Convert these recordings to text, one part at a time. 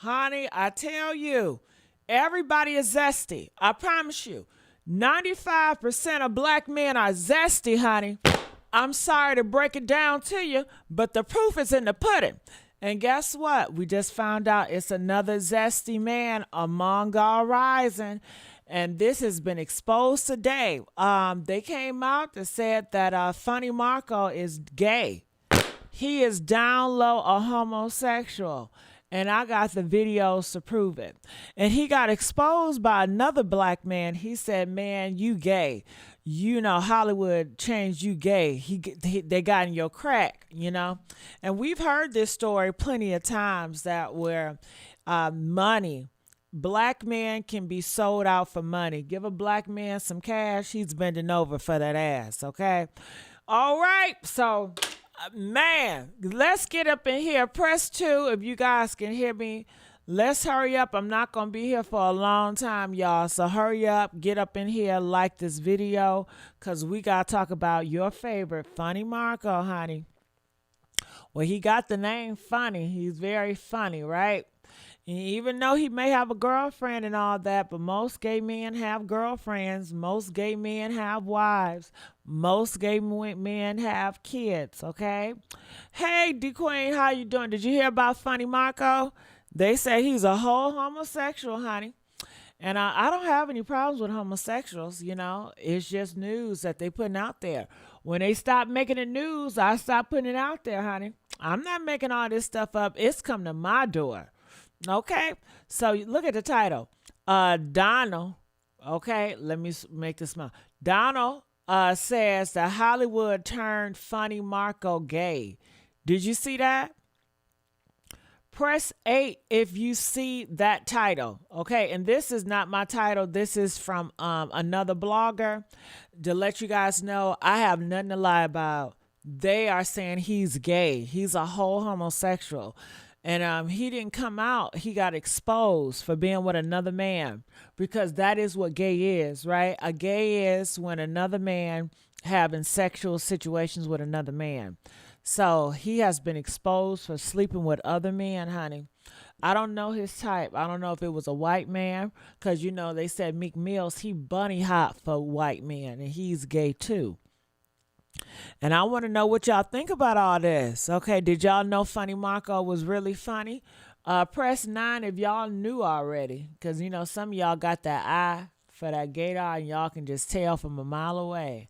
Honey, I tell you, everybody is zesty. I promise you. 95% of black men are zesty, honey. I'm sorry to break it down to you, but the proof is in the pudding. And guess what? We just found out it's another zesty man among our rising. And this has been exposed today. They came out and said that Funny Marco is gay. He is down low a homosexual. And I got the videos to prove it. And he got exposed by another black man. He said, man, you gay. You know, Hollywood changed you gay. They got in your crack, you know. And we've heard this story plenty of times that where money, black men can be sold out for money. Give a black man some cash, he's bending over for that ass, okay? All right, so man, let's get up in here. Press 2 if you guys can hear me. Let's hurry up. I'm not going to be here for a long time, y'all. So hurry up, get up in here, like this video, because we got to talk about your favorite Funny Marco, honey. Well, he got the name Funny. He's very funny, right? And even though he may have a girlfriend and all that, but most gay men have girlfriends. Most gay men have wives. Most gay men have kids, okay? Hey, D-Queen, how you doing? Did you hear about Funny Marco? They say he's a whole homosexual, honey. And I don't have any problems with homosexuals, you know. It's just news that they putting out there. When they stop making the news, I stop putting it out there, honey. I'm not making all this stuff up. It's come to my door. Okay? So look at the title. Donnell, okay, let me make this smile. Donnell says that Hollywood turned Funny Marco gay. Did you see that? Press 8 if you see that title. Okay, and this is not my title. This is from another blogger. To let you guys know, I have nothing to lie about. They are saying he's gay. He's a whole homosexual. And he didn't come out. He got exposed for being with another man, because that is what gay is, right? A gay is when another man having sexual situations with another man. So he has been exposed for sleeping with other men, honey. I don't know his type. I don't know if it was a white man, because, you know, they said Meek Mills, he bunny hot for white men, and he's gay too. And I want to know what y'all think about all this. Okay, did y'all know Funny Marco was really funny? Press 9 if y'all knew already, because, you know, some of y'all got that eye for that gator, and y'all can just tell from a mile away.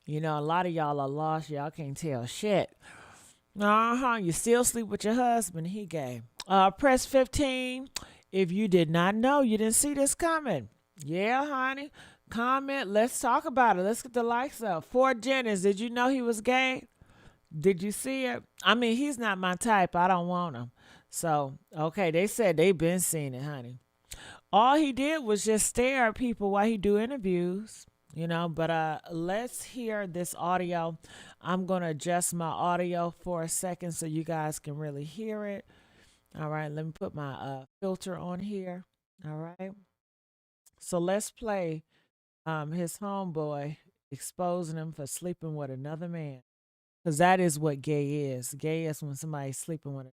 You know, a lot of y'all are lost. Y'all can't tell shit. You still sleep with your husband. He gay. Press 15 if you did not know. You didn't see this coming. Yeah, honey. Comment. Let's talk about it. Let's get the likes up. Fort Jennings, did you know he was gay? Did you see it? I mean, he's not my type. I don't want him. So, okay, they said they been seeing it, honey. All he did was just stare at people while he do interviews, you know. But let's hear this audio. I'm going to adjust my audio for a second so you guys can really hear it. All right, let me put my filter on here. All right. So let's play his homeboy exposing him for sleeping with another man. Because that is what gay is. Gay is when somebody's sleeping with it.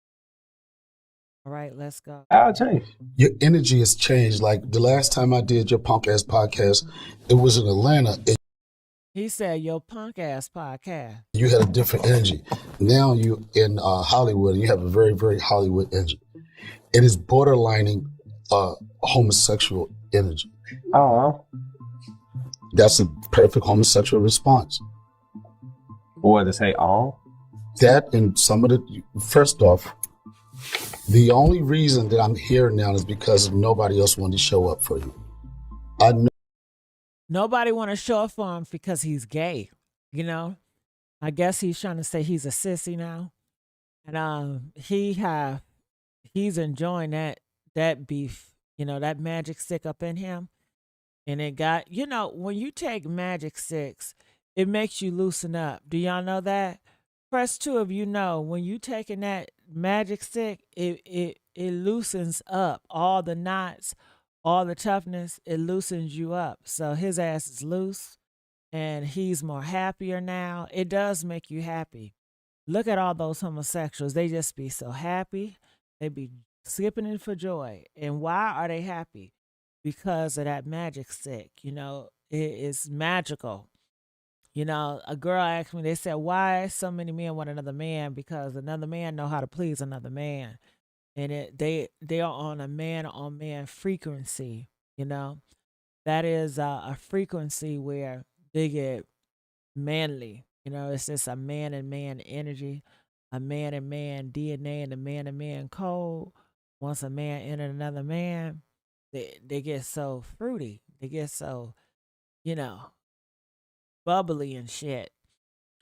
All right, let's go. I'll change. Your energy has changed. Like the last time I did your punk ass podcast, it was in Atlanta. He said your punk ass podcast. You had a different energy. Now you in Hollywood, and you have a very, very Hollywood energy. It is borderlining homosexual energy. Oh, That's a perfect homosexual response. what to say? All That and some of the, first off, the only reason that I'm here now is because nobody else wanted to show up for you. I know. Nobody want to show up for him because he's gay, you know. I guess he's trying to say he's a sissy now, and he's enjoying that beef, you know, that magic stick up in him, and it got, you know, when you take magic sticks, it makes you loosen up. Do y'all know that? Press 2 if you know when you taking that magic stick, it loosens up all the knots, all the toughness. It loosens you up. So his ass is loose, and he's more happier now. It does make you happy. Look at all those homosexuals. They just be so happy. They be skipping it for joy. And why are they happy? Because of that magic stick. It is magical. A girl asked me, they said, why so many men want another man? Because another man know how to please another man. And they are on a man on man frequency, you know. That is a frequency where they get manly. It's just a man and man energy, a man and man DNA, and a man and man code. Once a man enters another man, they get so fruity. They get so, you know, bubbly and shit.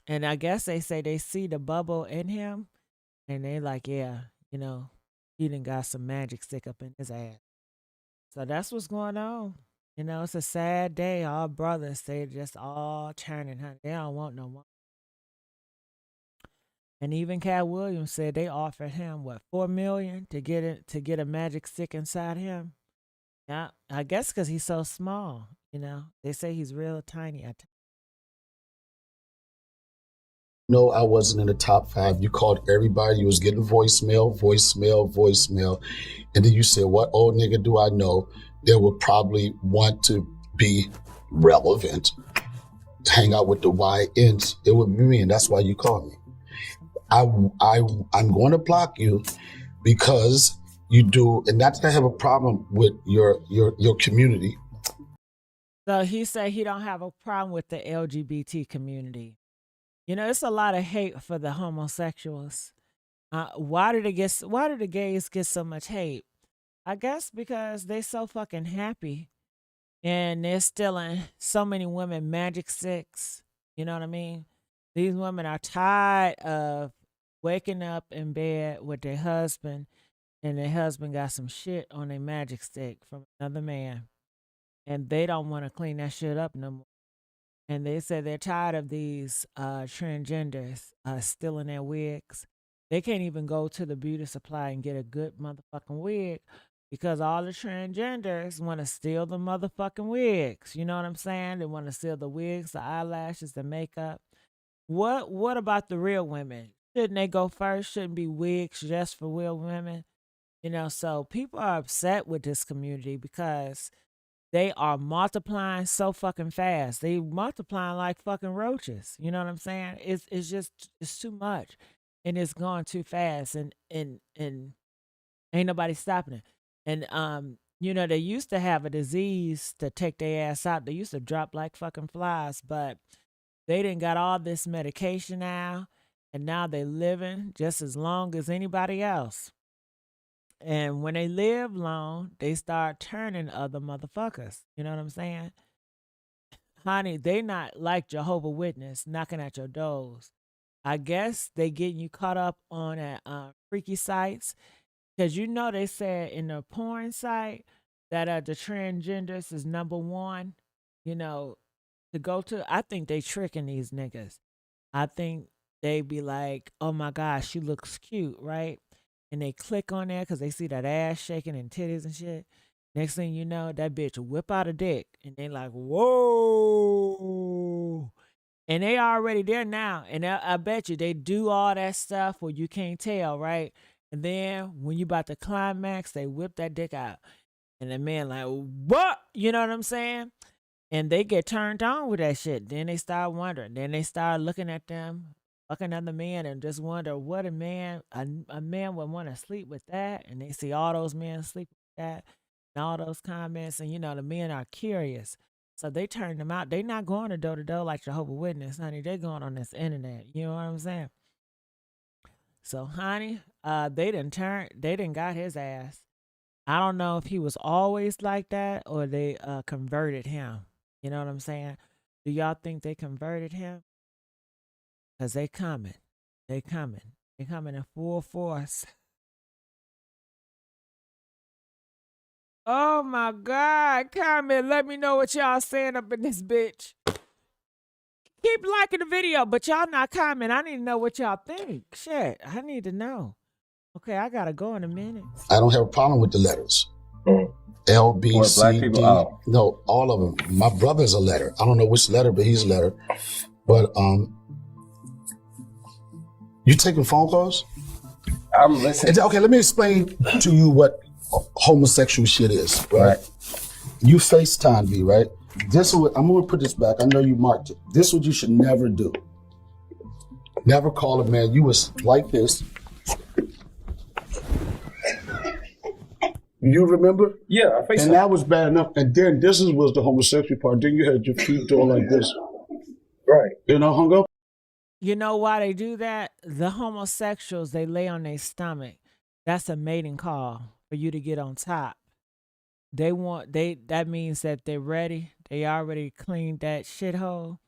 And I guess they say they see the bubble in him, and they like, yeah, he done got some magic stick up in his ass. So that's what's going on. It's a sad day. All brothers, they just all turning, honey. They don't want no more. And even Cat Williams said they offered him what, $4 million to get a magic stick inside him. Yeah, I guess because he's so small. They say he's real tiny. No, I wasn't in the top 5. You called everybody. You was getting voicemail, voicemail, voicemail. And then you said, what old nigga do I know that would probably want to be relevant, hang out with the YNs? It would be me, and that's why you called me. I'm going to block you because you do, and not that I have a problem with your community. So he said he don't have a problem with the LGBT community. It's a lot of hate for the homosexuals. Why do the gays get so much hate? I guess because they so fucking happy and they're stealing so many women magic sticks. You know what I mean? These women are tired of waking up in bed with their husband and their husband got some shit on their magic stick from another man. And they don't want to clean that shit up no more. And they said they're tired of these transgenders stealing their wigs. They can't even go to the beauty supply and get a good motherfucking wig because all the transgenders want to steal the motherfucking wigs. You know what I'm saying? They want to steal the wigs, the eyelashes, the makeup. What about the real women? Shouldn't they go first? Shouldn't be wigs just for real women? So people are upset with this community because they are multiplying so fucking fast. They multiplying like fucking roaches. You know what I'm saying? It's too much, and it's going too fast, and ain't nobody stopping it. And they used to have a disease to take their ass out. They used to drop like fucking flies, but they didn't got all this medication now, and now they living just as long as anybody else. And when they live long, they start turning other motherfuckers. You know what I'm saying? Honey, they not like Jehovah Witness knocking at your doors. I guess they getting you caught up on at freaky sites. Because they said in the porn site that the transgenders is number one, to go to. I think they tricking these niggas. I think they be like, oh my gosh, she looks cute, right? And they click on there because they see that ass shaking and titties and shit. Next thing you know, that bitch whip out a dick. And they like, whoa. And they already there now. And I bet you they do all that stuff where you can't tell, right? And then when you about to climax, they whip that dick out. And the man like, what? You know what I'm saying? And they get turned on with that shit. Then they start wondering. Then they start looking at them, fucking other men, and just wonder what a man would want to sleep with that. And they see all those men sleep with that and all those comments. And, the men are curious. So they turn them out. They not going to door like Jehovah Witness, honey. They going on this internet. You know what I'm saying? So, honey, they done got his ass. I don't know if he was always like that or they converted him. You know what I'm saying? Do y'all think they converted him? Because they coming. They coming. They coming in full force. Oh my God. Comment. Let me know what y'all saying up in this bitch. Keep liking the video, but y'all not comment. I need to know what y'all think. Shit, I need to know. Okay, I gotta go in a minute. I don't have a problem with the letters. L, B, Or C, black D. people, oh. No, all of them. My brother's a letter. I don't know which letter, but he's a letter. But you taking phone calls? I'm listening. Okay, let me explain to you what homosexual shit is, right? Right. You FaceTime me, right? This is what I'm gonna put this back. I know you marked it. This is what you should never do. Never call a man. You was like this. You remember? Yeah, I face And that was bad enough. And then this was the homosexual part. Then you had your feet doing like this. Right. You know, hung up. You know why they do that? The homosexuals, they lay on their stomach. That's a mating call for you to get on top. That means that they're ready. They already cleaned that shithole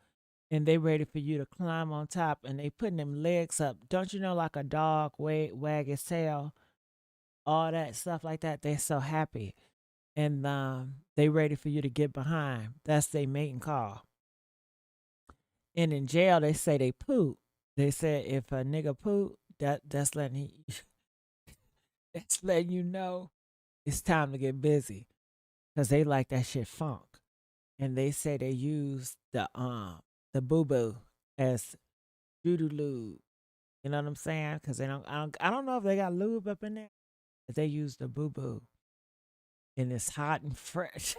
and they ready for you to climb on top, and they putting them legs up. Don't you know, like a dog wag its tail, all that stuff like that. They're so happy. And they ready for you to get behind. That's their mating call. And in jail, they say they poop. They said if a nigga poop, that's letting that's letting you know it's time to get busy, cause they like that shit funk. And they say they use the boo boo as doo doo lube. You know what I'm saying? Cause I don't know if they got lube up in there, but they use the boo boo, and it's hot and fresh.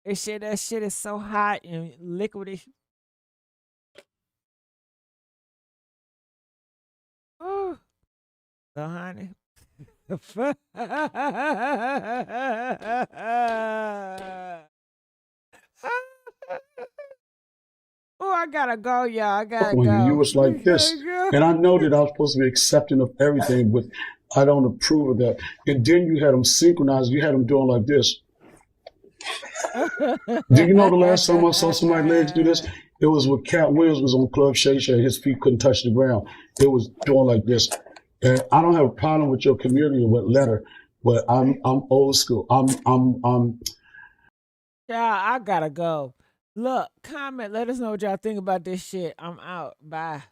That shit is so hot and liquidy. Ooh. So, honey. Oh, I gotta go, y'all. I gotta When go. you was like this. And I know that I was supposed to be accepting of everything, but I don't approve of that. And then you had them synchronized. You had them doing like this. Do you know the last time I saw somebody's legs do this? It was when Cat Williams was on Club Shay Shay. His feet couldn't touch the ground. It was doing like this. And I don't have a problem with your community or what letter, but I'm old school. Yeah, I gotta go. Look, comment. Let us know what y'all think about this shit. I'm out. Bye.